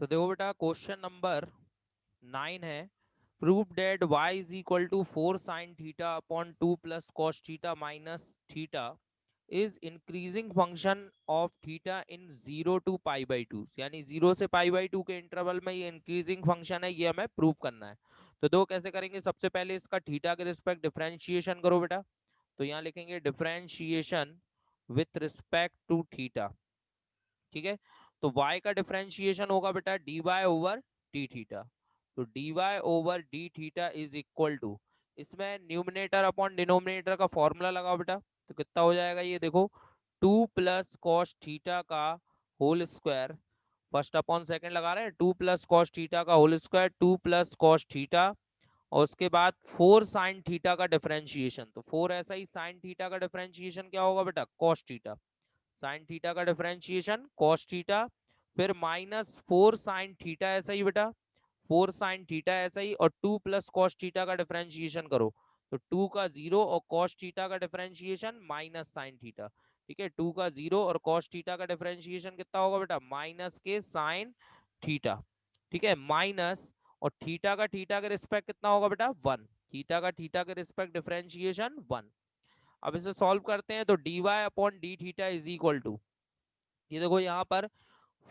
तो देखो बेटा क्वेश्चन नंबर 9 है। Prove that y is equal to 4 sine theta upon 2 plus cos theta minus theta is increasing function of theta in 0 to π/2, यानी 0 से π/2 के interval में ये इंक्रीजिंग फंक्शन है, ये हमें प्रूव करना है। तो दो कैसे करेंगे, सबसे पहले इसका थीटा के रिस्पेक्ट डिफरेंशिएशन करो बेटा। तो यहाँ लिखेंगे differentiation with respect to theta. ठीक है, तो y का डिफरेंशिएशन होगा बेटा dy ओवर डी थीटा। तो dy over D theta is equal to, इसमें न्यूमिनेटर अपॉन डिनोमिनेटर का फॉर्मूला लगाओ बेटा। तो कितना हो जाएगा ये देखो, 2 प्लस कॉस थीटा का whole square, first upon second लगा रहे हैं, 2 प्लस कॉस थीटा का whole square, 2 plus cos theta, और उसके बाद 4 साइन थीटा का डिफरेंशिएशन। तो 4 ऐसा ही, साइन थीटा का डिफरेंशिएशन क्या होगा बेटा, कॉस थीटा। साइन थीटा का डिफरेंशिएशन कॉस थीटा, फिर माइनस 4 साइन थीटा ऐसा ही बेटा, 4 साइन थीटा ऐसा ही, और 2 प्लस कॉस थीटा का डिफरेंशिएशन करो। तो 2 का 0 और कॉस थीटा का डिफरेंशिएशन माइनस साइन थीटा। ठीक है, 2 का 0 और कॉस थीटा का डिफरेंशिएशन कितना होगा बेटा, माइनस के साइन थीटा। ठीक है, माइनस, और थीटा का थीटा के रिस्पेक्ट कितना होगा बेटा, 1। थीटा का थीटा के रिस्पेक्ट डिफरेंशिएशन 1। अब इसे सॉल्व करते हैं, तो D Y upon D theta is equal to, ये देखो यहाँ पर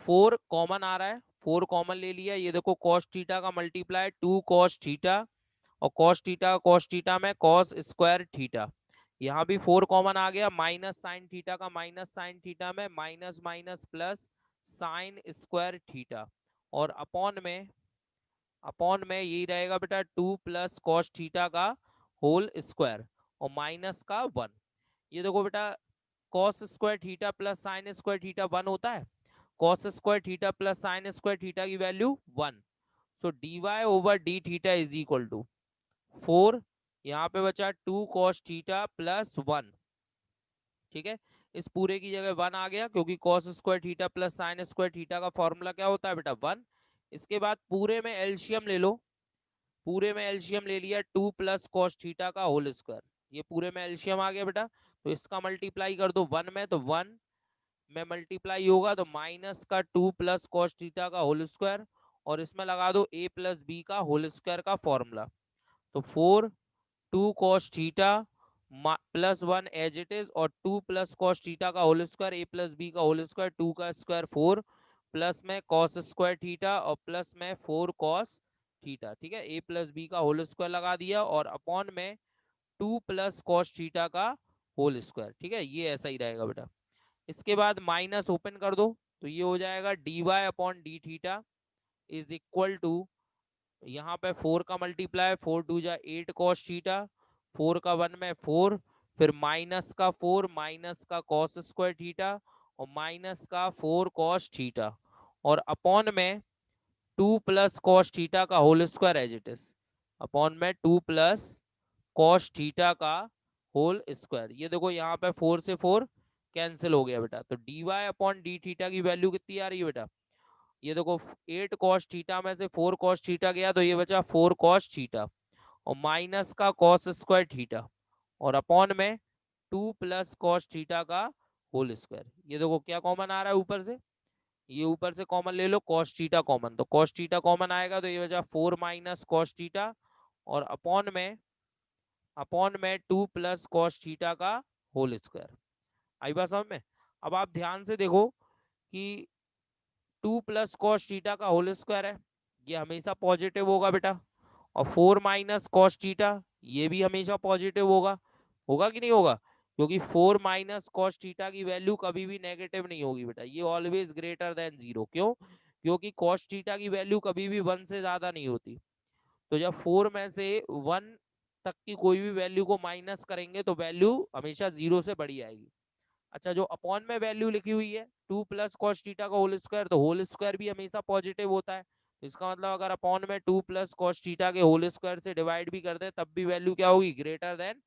4 कॉमन आ रहा है, 4 कॉमन ले लिया। ये देखो कॉस थीटा का मल्टीप्लाई 2 कॉस थीटा, और कॉस थीटा में कॉस स्क्वायर थीटा। यहाँ भी 4 कॉमन आ गया, माइनस साइन थीटा का माइनस साइन थीटा में minus minus plus sine square theta, और अपॉन में यही रहेगा बेटा 2 प्लस कॉस थीटा का होल स्क्वायर, और माइनस का 1। ये देखो बेटा, cos square theta plus sine square theta 1 होता है। Cos square theta plus sine square theta की value 1। So D Y over D theta is equal to 4, यहाँ पे बचा 2 कॉस थीटा प्लस 1। ठीक है, इस पूरे की जगह 1 आ गया, क्योंकि cos square theta plus sine square theta का फॉर्मूला क्या होता है बेटा, 1। इसके बाद पूरे में एलसीएम ले लो, पूरे में एलसीएम ले लिया 2 प्लस कॉस थीटा का होल स्क्वायर, ये पूरे में एलसीएम आ गया बेटा। तो इसका मल्टीप्लाई कर दो 1 में, तो 1 में मल्टीप्लाई होगा तो माइनस का 2 प्लस कॉस थीटा का होल स्क्वायर, और इसमें लगा दो a प्लस बी का होल स्क्वायर का फॉर्मूला। तो 4 2 cos theta plus 1 as it is, और 2 प्लस कॉस थीटा का whole square, a plus B का होल स्क्वायर, 2 का स्क्वायर 4, प्लस में कॉस स्क्वायर थीटा, और प्लस में 4 कॉस थीटा। ठीक है, a प्लस बी का होल स्क्वायर लगा दिया, और अपॉन में 2 प्लस कॉस थीटा का होल स्क्वायर। ठीक है, ये ऐसा ही रहेगा बेटा। इसके बाद माइनस ओपन कर दो, तो ये हो जाएगा D Y upon D theta is equal to, यहाँ पे 4 का मल्टीप्लाई, 4 टू जा 8 कॉस थीटा, 4 का 1 में 4, फिर माइनस का 4, माइनस का कॉस स्क्वायर थीटा, और माइनस का 4 कॉस थीटा, और अपॉन में 2 प्लस कॉस थीटा का whole square as it is, upon में 2 प्लस कॉस थीटा का होल स्क्वायर। ये देखो यहाँ पे 4 से 4 कैंसिल हो गया बेटा। तो D Y upon D theta की वैल्यू कितनी आ रही है बेटा, ये देखो 8 कॉस थीटा में से 4 कॉस थीटा गया, तो ये बचा 4 कॉस थीटा, और माइनस का कॉस स्क्वायर थीटा, और अपॉन में 2 प्लस कॉस थीटा का होल स्क्वायर। ये देखो क्या कॉमन आ रहा है ऊपर से, ये ऊपर से कॉमन ले लो कॉस थीटा कॉमन, तो कॉस थीटा कॉमन आएगा, तो ये बचा 4 माइनस कॉस थीटा, और अपॉन में 2 प्लस कॉस थीटा का होल स्क्वायर। आई बात समझ में। अब आप ध्यान से देखो कि 2 प्लस कॉस थीटा का होल स्क्वायर है, ये हमेशा पॉजिटिव होगा बेटा, और 4 माइनस कॉस थीटा ये भी हमेशा पॉजिटिव होगा। होगा कि नहीं होगा, क्योंकि 4 माइनस कॉस थीटा की वैल्यू कभी भी नेगेटिव नहीं होगी बेटा, ये ऑलवेज ग्रेटर देन 0। क्यों, क्योंकि कॉस थीटा की वैल्यू कभी भी 1 से ज्यादा नहीं होती। तो जब 4 में से 1 तक की कोई भी वैल्यू को माइनस करेंगे, तो वैल्यू हमेशा 0 से बड़ी आएगी। अच्छा, जो अपॉन में वैल्यू लिखी हुई है 2 प्लस कॉस थीटा का होल स्क्वायर, तो होल स्क्वायर भी हमेशा पॉजिटिव होता है। तो इसका मतलब अगर अपॉन में 2 प्लस कॉस थीटा के होल स्क्वायर से डिवाइड भी कर दे, तब भी वैल्यू क्या होगी, ग्रेटर देन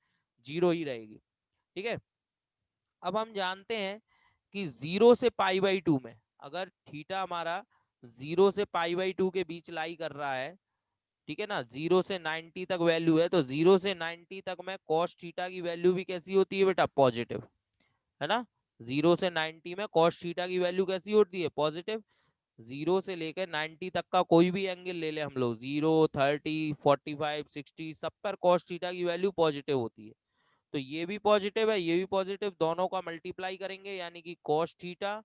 0 ही रहेगी। ठीक है, अब हम जानते हैं कि 0 से π/2 में अगर थीटा हमारा 0 से π/2 के बीच लाई कर रहा है, ठीक है ना, 0 से 90 तक वैल्यू है, तो 0 से 90 तक में कॉस थीटा की वैल्यू भी कैसी होती है बेटा, पॉजिटिव, है ना। 0 से 90 में कॉस थीटा की वैल्यू कैसी होती है, पॉजिटिव। 0 से लेकर 90 तक का कोई भी एंगल ले ले हम लोग, 0, 30, 45, 60, सब पर कॉस थीटा की वैल्यू पॉजिटिव होती है। तो ये भी पॉजिटिव है, ये भी पॉजिटिव, दोनों का मल्टीप्लाई करेंगे यानी कि कॉस थीटा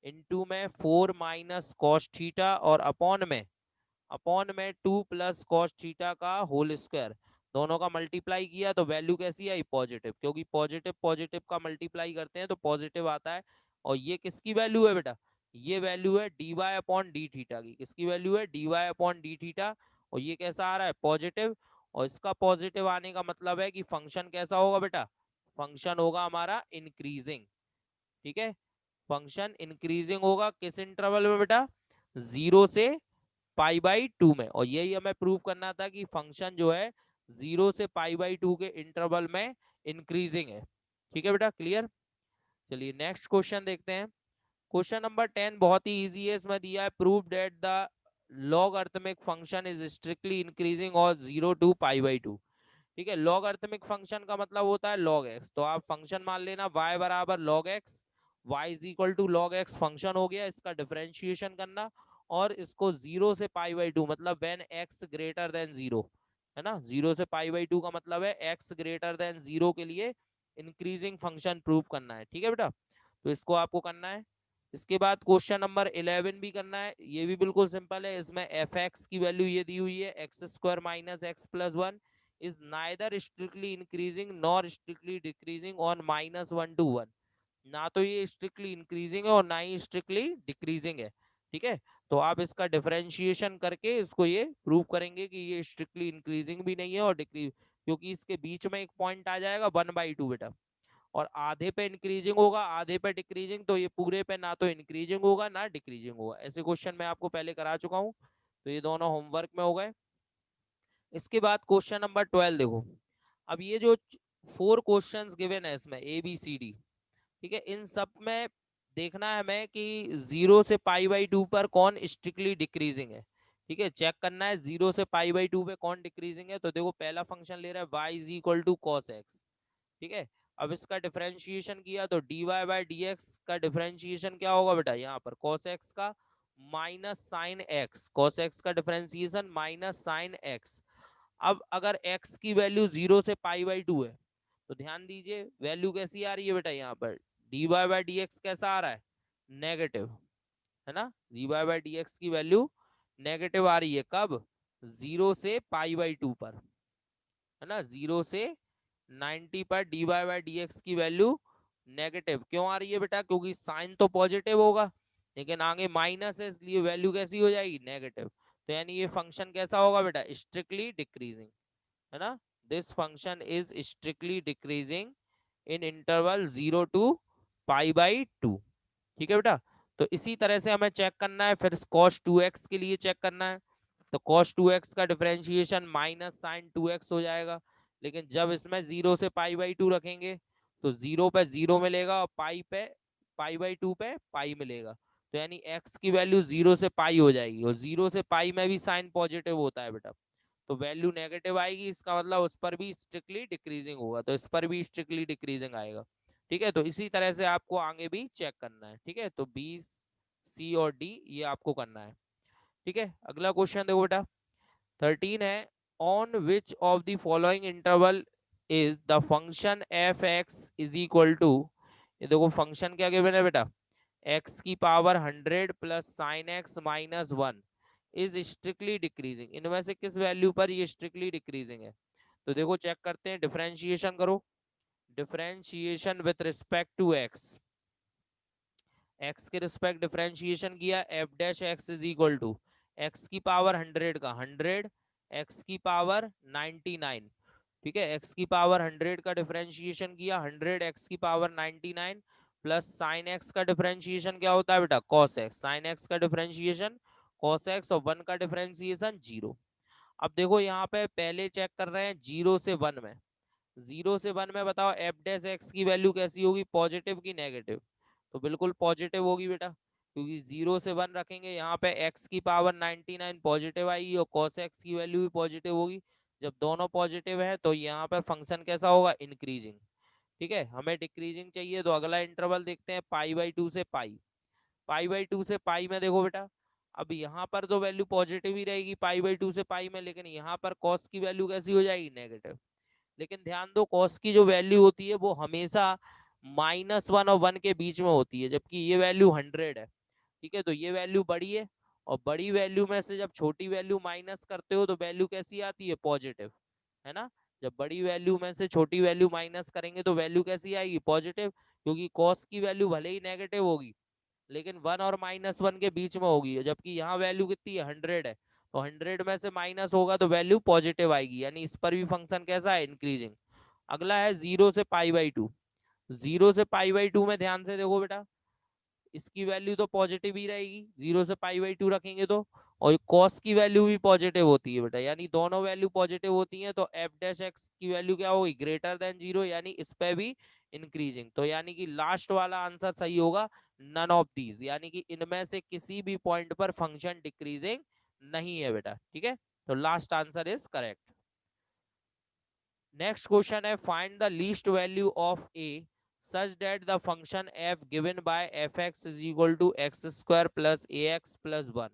इंटू में 4 माइनस कॉस थीटा और अपॉन में 2 प्लस कॉस थीटा का होल स्क्वायर, दोनों का मल्टीप्लाई किया तो वैल्यू कैसी आई, पॉजिटिव, क्योंकि पॉजिटिव पॉजिटिव का मल्टीप्लाई करते हैं तो पॉजिटिव आता है। और ये किसकी वैल्यू है बेटा, ये वैल्यू है D Y upon D theta की, किसकी वैल्यू है, D Y upon D theta. और ये कैसा आ रहा है, पॉजिटिव। और इसका पॉजिटिव आने का मतलब है कि फंक्शन कैसा होगा बेटा, फंक्शन होगा हमारा इंक्रीजिंग। ठीक है, फंक्शन इंक्रीजिंग होगा किस इंटरवल में बेटा, 0 से π/2 में। और यही हमें प्रूव करना था कि फंक्शन जो है 0 से π/2 के इंटरवल में इंक्रीजिंग है। ठीक है बेटा, क्लियर। चलिए नेक्स्ट क्वेश्चन देखते हैं। क्वेश्चन नंबर 10 बहुत ही इजी है, इसमें दिया है prove that the logarithmic function is strictly increasing और 0 to π/2। ठीक है, लॉगरिथमिक फंक्शन का मतलब होता है log x, तो आप फंक्शन मान लेना y बराबर log x, y is equal to log x function हो गया, इसका डिफरेंशिएशन करना और इसको 0 से π/2 मतलब व्हेन x ग्रेटर देन 0, है ना, 0 से π/2 का मतलब है x ग्रेटर देन 0 के लिए इंक्रीजिंग फंक्शन प्रूव करना है। ठीक है बेटा, तो इसको आपको करना है। इसके बाद क्वेश्चन नंबर 11 भी करना है, ये भी बिल्कुल सिंपल है। इसमें एफ एक्स की वैल्यू ये दी हुई है, x² minus x plus one is neither strictly increasing nor strictly decreasing on -1 to 1। ना तो ये स्ट्रिक्टली इंक्रीजिंग है और ना ही स्ट्रिक्टली डिक्रीजिंग है। ठीक है, तो आप इसका डिफरेंशिएशन करके इसको ये प्रूव करेंगे कि ये स्ट्रिक्टली इंक्रीजिंग भी नहीं है और डिक्रीज, क्योंकि इसके बीच में एक पॉइंट आ जाएगा 1/2 बेटा, और आधे पे इंक्रीजिंग होगा आधे पे डिक्रीजिंग, तो ये पूरे पे ना तो इंक्रीजिंग होगा ना डिक्रीजिंग होगा। ऐसे क्वेश्चन मैं आपको पहले करा चुका हूँ, तो ये दोनों होमवर्क में हो गए। इसके बाद क्वेश्चन नंबर 12 देखो। अब ये जो 4 क्वेश्चंस गिवन है इसमें ABCD, ठीक है, इन सब में देखना है हमें कि 0 से π/2 पर कौन स्ट्रिक्टली डिक्रीजिंग है। ठीक है, चेक करना है 0 से π/2 पे कौन डिक्रीजिंग है। तो देखो पहला फंक्शन ले रहा है y is equal to cos X. ठीक है, अब इसका डिफरेंशिएशन किया तो dy बाई डी एक्स का डिफरेंशिएशन क्या होगा बेटा, यहाँ पर cos x का minus sine X, cos x का डिफरेंशिएशन माइनस साइन एक्स। अब अगर x की वैल्यू 0 से π/2 है तो ध्यान दीजिए वैल्यू कैसी आ रही है बेटा, यहाँ पर dy बाई डी एक्स कैसा आ रहा है, नेगेटिव, है ना, dy बाई डी एक्स की वैल्यू नेगेटिव आ रही है कब, 0 से π/2 पर, है ना, 0 से 90 पर dy बाई डी एक्स की वैल्यू नेगेटिव क्यों आ रही है बेटा, क्योंकि साइन तो पॉजिटिव होगा लेकिन आगे माइनस है, इसलिए वैल्यू कैसी हो जाएगी, नेगेटिव। तो यानी ये फंक्शन कैसा होगा बेटा, स्ट्रिक्टली डिक्रीजिंग, है ना, this function is strictly decreasing in interval 0 to π/2। ठीक है बेटा, तो इसी तरह से हमें चेक करना है, फिर cos 2x के लिए चेक करना है। तो cos 2x का डिफरेंशिएशन माइनस साइन 2x हो जाएगा, लेकिन जब इसमें 0 से π/2 रखेंगे तो 0 पे 0 मिलेगा और π/2 पे पाई मिलेगा। तो यानी x की वैल्यू 0 से π हो जाएगी, और 0 से π में भी साइन पॉजिटिव होता है बेटा, तो वैल्यू नेगेटिव आएगी, इसका मतलब उस पर भी स्ट्रिक्टली डिक्रीजिंग होगा, तो इस पर भी स्ट्रिक्टली डिक्रीजिंग आएगा। ठीक है, तो इसी तरह से आपको आगे भी चेक करना है। ठीक है, तो बी, सी और डी ये आपको करना है। ठीक है, अगला क्वेश्चन देखो बेटा, 13 है, on which of the following interval is the function F X is equal to, ये देखो फंक्शन क्या गिवन है बेटा, एक्स की power 100 plus sine X minus 1 is strictly decreasing, इनमें से किस वैल्यू पर ये स्ट्रिक्टली डिक्रीजिंग है। तो देखो चेक करते हैं, डिफरेंशिएशन करो, differentiation with respect to X, X के रिस्पेक्ट डिफरेंशिएशन किया, F dash X is equal to X की पावर 100 का 100 एक्स की पावर 99। ठीक है, एक्स की पावर 100 का डिफरेंशिएशन किया, 100 एक्स की पावर 99 प्लस साइन एक्स का डिफरेंशिएशन क्या होता है बेटा, कॉस एक्स, साइन एक्स का डिफरेंशिएशन कॉस एक्स और 1 का डिफरेंशिएशन 0। अब देखो यहाँ पे पहले चेक कर रहे हैं 0 से 1 में, 0 से 1 में बताओ एफ डैश एक्स की वैल्यू कैसी होगी, पॉजिटिव की नेगेटिव, तो बिल्कुल पॉजिटिव होगी बेटा, क्योंकि 0 से 1 रखेंगे यहाँ पे एक्स की पावर 99 पॉजिटिव आएगी और cos एक्स की वैल्यू भी पॉजिटिव होगी। जब दोनों पॉजिटिव है तो यहाँ पे फंक्शन कैसा होगा, इंक्रीजिंग। ठीक है, हमें डिक्रीजिंग चाहिए, तो अगला इंटरवल देखते हैं π/2 से पाई, π/2 से पाई में देखो बेटा अब यहाँ पर तो वैल्यू पॉजिटिव ही रहेगी पाई/2 से पाई में, लेकिन यहाँ पर कॉस की वैल्यू कैसी हो जाएगी, नेगेटिव। लेकिन ध्यान दो कॉस की जो वैल्यू होती है वो हमेशा -1 और 1 के बीच में होती है, जबकि ये वैल्यू 100 है। ठीक है, तो ये वैल्यू बड़ी है, और बड़ी वैल्यू में से जब छोटी वैल्यू माइनस करते हो तो वैल्यू कैसी आती है, पॉजिटिव, है ना। जब बड़ी वैल्यू में से छोटी वैल्यू माइनस करेंगे तो वैल्यू कैसी आएगी, पॉजिटिव, क्योंकि कॉस की वैल्यू भले ही नेगेटिव होगी लेकिन 1 और -1 के बीच में होगी, जबकि यहाँ वैल्यू कितनी है, 100 है। तो 100 में से माइनस होगा तो वैल्यू पॉजिटिव आएगी, यानी इस पर भी फंक्शन कैसा है, इंक्रीजिंग। अगला है 0 से π/2। 0 से π/2 में ध्यान से देखो बेटा, इसकी वैल्यू तो पॉजिटिव ही रहेगी, 0 से π/2 रखेंगे तो, और कॉस की वैल्यू भी पॉजिटिव होती है बेटा, यानी दोनों वैल्यू पॉजिटिव होती हैं, तो f' की वैल्यू क्या होगी, >0, यानी इस पे भी इंक्रीजिंग। तो यानी कि लास्ट वाला आंसर सही होगा, नन ऑफ दीज, यानी कि इनमें से किसी भी पॉइंट पर फंक्शन डिक्रीजिंग नहीं है बेटा। ठीक है, तो last answer is correct. Next question है, find the least value of a such that the function f given by fx is equal to x² plus ax plus 1।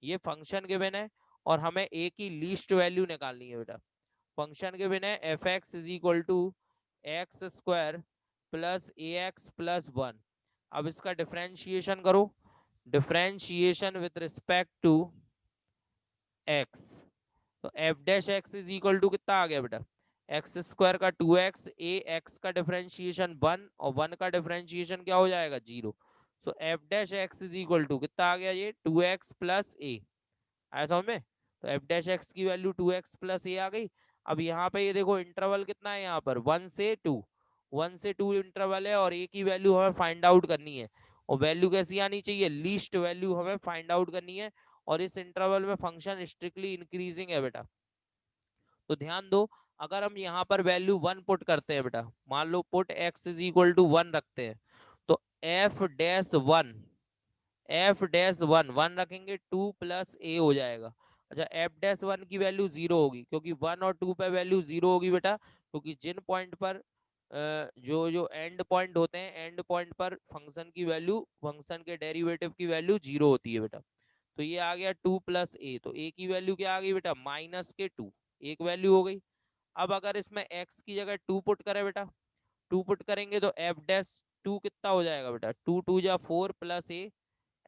ये फंक्शन गिवन है और हमें a की लीस्ट वैल्यू निकालनी है बेटा। Function given है fx is equal to x² plus ax plus 1। अब इसका डिफरेंशिएशन करो, differentiation with respect to x, तो f' इज इक्वल टू कितना आ गया बेटा, x² का 2x, a x का डिफरेंशिएशन 1 और 1 का डिफरेंशिएशन क्या हो जाएगा, 0। सो f' इज इक्वल टू कितना आ गया, ये 2x प्लस a, आया समझ में। तो f' की वैल्यू 2x प्लस a आ गई। अब यहाँ पे ये देखो इंटरवल कितना है, यहाँ पर 1 से 2 इंटरवल है, और a की वैल्यू हमें फाइंड आउट करनी है, और वैल्यू कैसी आनी चाहिए, लीस्ट वैल्यू हमें फाइंड आउट करनी है, और इस इंटरवल में फंक्शन स्ट्रिक्टली इंक्रीजिंग है बेटा। तो ध्यान दो, अगर हम यहाँ पर वैल्यू 1 पुट करते हैं बेटा, मान लो put x is equal to 1 रखते हैं, तो f'1 रखेंगे, 2 प्लस a हो जाएगा। अच्छा, f'1 की वैल्यू 0 होगी, क्योंकि 1 और 2 पे वैल्यू 0 होगी बेटा, क्योंकि जिन पॉइंट पर जो जो एंड पॉइंट होते हैं, एंड पॉइंट पर फंक्शन की वैल्यू, फंक्शन के डेरिवेटिव की वैल्यू 0 होती है बेटा। तो ये आ गया 2 प्लस a, तो a की वैल्यू क्या आ गई बेटा, -2, एक वैल्यू हो गई। अब अगर इसमें x की जगह 2 पुट करें बेटा, 2 पुट करेंगे तो f'2 कितना हो जाएगा बेटा, 2 2 जा 4 प्लस a,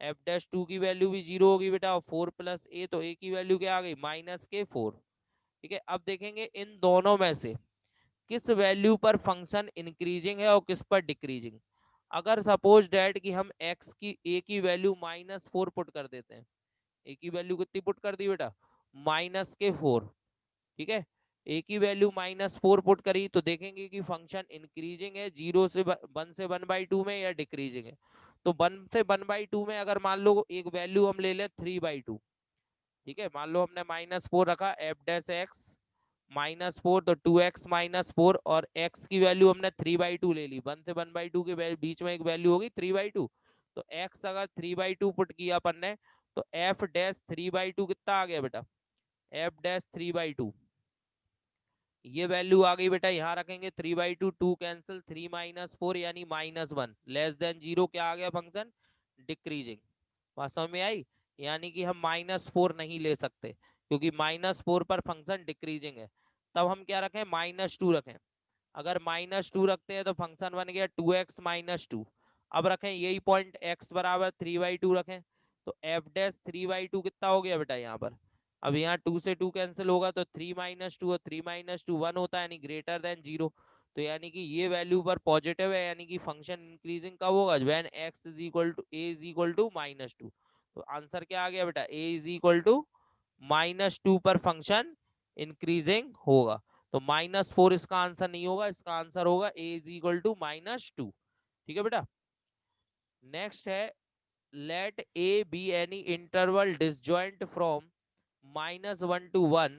f'2 की वैल्यू भी 0 होगी बेटा, और 4 प्लस a, तो a की वैल्यू क्या आ गई, -4। ठीक है, अब देखेंगे इन दोनों में से किस वैल्यू पर फंक्शन इंक्रीजिंग है और किस पर डिक्रीजिंग। अगर सपोज डैट कि हम x की a की वैल्यू -4 पुट कर देते हैं, a की वैल्यू कितनी पुट कर दी बेटा, -4। ठीक है, a की वैल्यू -4 पुट करी तो देखेंगे कि फंक्शन इंक्रीजिंग है 0 से 1 से 1/2 में, या डिक्रीजिंग है। तो 1 से 1/2 में अगर मान लो एक वैल्यू हम ले लें 3/2, ठीक है, मान लो हमने -4 रखा, f'(x) -4, तो 2x -4, और x की वैल्यू हमने 3/2 ले ली, 1 से 1/2 के बीच में एक वैल्यू होगी 3/2। तो x अगर 3/2 पुट किया अपन ने, तो f'(3/2) कितना आ गया बेटा, f'(3/2), ये वैल्यू आ गई बेटा, यहाँ रखेंगे 3/2, 2 कैंसिल, 3 -4 यानी -1, <<0 क्या आ गया फंक्शन, डिक्रीजिंग। बात समझ में आई, यानी कि हम -4 नहीं ले सकते, क्योंकि -4 पर फंक्शन डिक्रीजिंग है। तब हम क्या रखें, -2 रखें। अगर -2 रखते हैं तो फंक्शन बन गया 2x-2। अब रखें यही पॉइंट x बराबर 3/2 रखें, तो f'(3/2) कितना हो गया बेटा यहाँ पर, अब यहाँ 2 से 2 कैंसिल होगा, तो 3 -2 और 3 -2 1 होता है, यानी >0। तो यानी कि ये वैल्यू पर पॉजिटिव है, यानी कि फंक्शन इंक्रीजिंग कब होगा, when x is equal to a is equal to -2। तो आंसर क्या आ गया बेटा, a इज इक्वल टू -2 पर फंक्शन इंक्रीजिंग होगा। तो -4 इसका आंसर नहीं होगा, इसका आंसर होगा a इज इक्वल टू -2। ठीक है बेटा, नेक्स्ट है, let a B any interval disjoint from -1 to 1,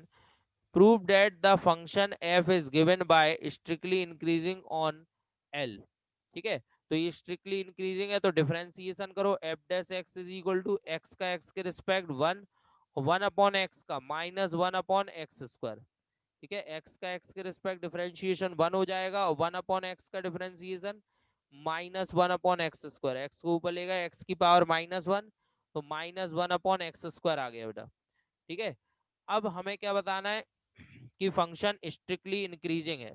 prove that the function f is given by strictly increasing on L। ठीक है, तो ये स्ट्रिक्टली इंक्रीजिंग है, तो डिफरेंशिएशन करो, f'(x) is equal to x का x के रिस्पेक्ट 1, 1/x का -1/x²। ठीक है, x का x के रिस्पेक्ट डिफरेंशिएशन 1 हो जाएगा, और 1/x का डिफरेंशिएशन -1/x², x को ऊपर लेगा x की पावर -1, तो -1/x² आ गया बेटा। ठीक है, अब हमें क्या बताना है कि फंक्शन स्ट्रिक्टली इंक्रीजिंग है।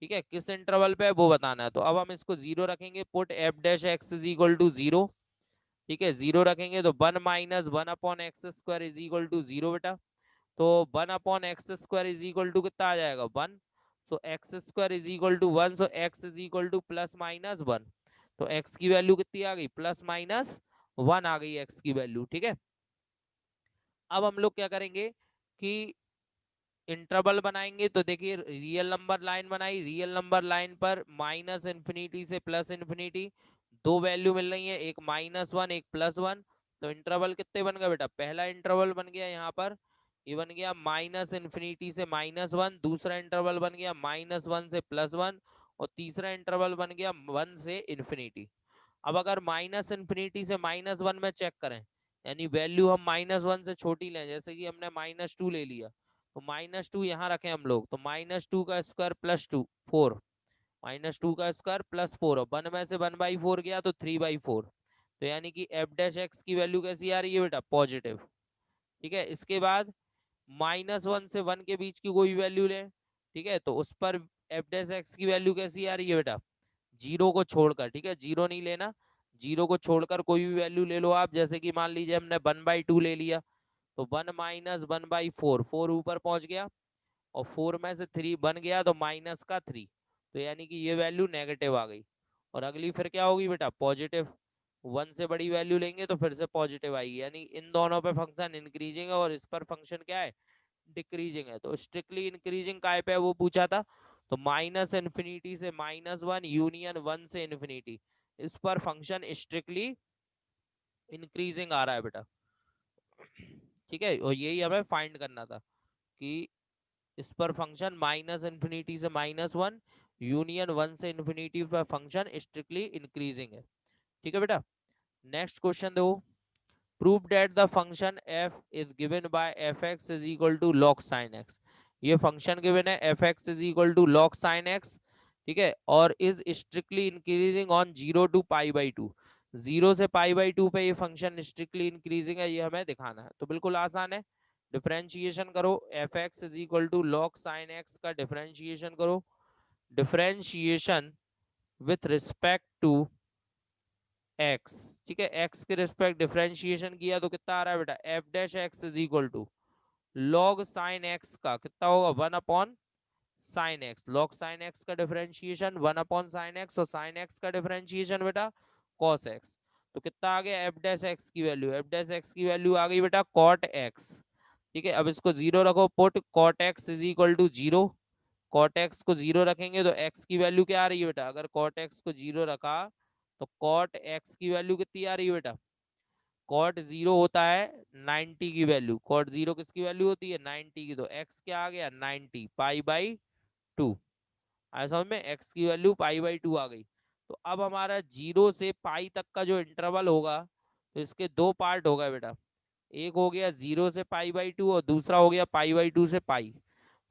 ठीक है, किस इंटरवल पे है वो बताना है। तो अब हम इसको 0 रखेंगे, put f' is equal to 0। ठीक है, 0 रखेंगे तो 1 - 1/x² इज इक्वल टू 0 बेटा। तो 1/x² इज इक्वल टू कितना आ जाएगा 1। So x² is equal to 1, so x is equal to +-1। तो x की वैल्यू कितनी आ गई, +-1 आ गई x की वैल्यू। ठीक है, अब हम लोग क्या करेंगे कि इंटरवल बनाएंगे। तो देखिए रियल नंबर लाइन बनाई, रियल नंबर लाइन पर -∞ से +∞ दो वैल्यू मिल रही है, एक -1 एक +1। तो इंटरवल कितने बन गए बेटा, पहला इंटरवल बन गया यहाँ पर, ये बन गया -∞ से -1, दूसरा इंटरवल बन गया -1 से +1, और तीसरा इंटरवल बन गया 1 से ∞। अब अगर -∞ से -1 में चेक करें, यानी वैल्यू हम -1 से छोटी लें, जैसे कि हमने -2 ले लिया, तो -2 यहाँ रखें हम लोग, तो -2 का स्क्वायर +2 4, -2 का स्क्वायर +4, और 1 में से 1/4 गया तो 3/4। तो यानी कि f' की वैल्यू कैसी आ रही है बेटा, पॉजिटिव। ठीक है, इसके बाद -1 से 1 के बीच की कोई वैल्यू लें। ठीक है, तो उस पर f' की वैल्यू कैसी आ रही है बेटा, 0 को छोड़कर। ठीक है, 0 नहीं लेना, 0 को छोड़कर कोई भी वैल्यू ले लो आप, जैसे कि मान लीजिए हमने 1/2 ले लिया, तो 1 - 1/4, 4 ऊपर पहुंच गया, और 4 में से 3 बन गया तो -3। तो यानी कि ये वैल्यू नेगेटिव आ गई। और अगली फिर क्या होगी बेटा, पॉजिटिव। 1 से बड़ी वैल्यू लेंगे तो फिर से पॉजिटिव आएगी, यानी इन दोनों पे फंक्शन इंक्रीजिंग है और इस पर फंक्शन क्या है, डिक्रीजिंग है। तो स्ट्रिक्टली इंक्रीजिंग काय पे है वो पूछा था, तो -∞ से -1 यूनियन 1 से ∞, इस पर फंक्शन स्ट्रिक्टली इंक्रीजिंग आ रहा है बेटा। ठीक है, और यही हमें फाइंड करना था कि इस पर फंक्शन -∞ से -1 यूनियन 1 से ∞ पर फंक्शन स्ट्रिक्टली इंक्रीजिंग है। ठीक है बेटा, नेक्स्ट क्वेश्चन दो। Prove that the function f is given by fx is equal to log sin x। ये फंक्शन गिवन है fx is equal to log sin x। ठीक है, और is strictly increasing on 0 to π/2। 0 से π/2 पे ये function strictly increasing है, ये हमें दिखाना है। तो बिल्कुल आसान है, डिफरेंशिएशन करो, fx is equal to log sin x का डिफरेंशिएशन करो। Differentiation with respect to x। ठीक है, x के रिस्पेक्ट डिफरेंशिएशन किया तो कितना आ रहा है बेटा, f' is equal to log sin x का कितना होगा, 1/sin x। log sin x का डिफरेंशिएशन 1/sin x, और sin x का डिफरेंशिएशन बेटा cos x। तो कितना आ गया f' की वैल्यू, f' की वैल्यू आ गई बेटा cot x। ठीक है, अब इसको 0 रखो, put cot x is equal to 0। cot x को 0 रखेंगे तो x की वैल्यू क्या आ रही है बेटा, अगर cot x को 0 रखा तो cot x की वैल्यू कितनी आ रही है बेटा, cot 0 होता है 90 की वैल्यू, cot 0 किसकी वैल्यू होती है 90 की, तो x क्या आ गया 90 π/2। आया समझ में, x की वैल्यू π/2 आ गई। तो अब हमारा 0 से पाई तक का जो इंटरवल होगा, तो इसके दो पार्ट हो गए बेटा, एक हो गया 0 से π/2 और दूसरा हो गया π/2 से पाई।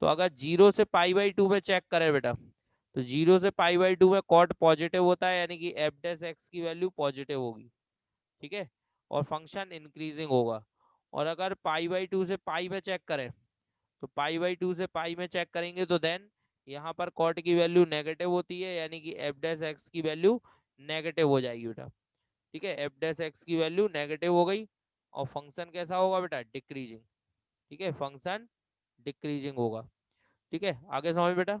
तो अगर 0 से π/2 में चेक करें बेटा, तो 0 से π/2 में कॉट पॉजिटिव होता है, यानी कि f' की वैल्यू पॉजिटिव होगी। ठीक है, और फंक्शन इंक्रीजिंग होगा। और अगर π/2 से पाई में चेक करें, तो π/2 से पाई में चेक करेंगे तो देन यहाँ पर कॉट की वैल्यू नेगेटिव होती है, यानी कि f' की वैल्यू नेगेटिव हो जाएगी बेटा। ठीक है, f' की वैल्यू नेगेटिव हो गई, और फंक्शन कैसा होगा बेटा, डिक्रीजिंग। ठीक है, फंक्शन डिक्रीजिंग होगा। ठीक है, आगे समझ बेटा।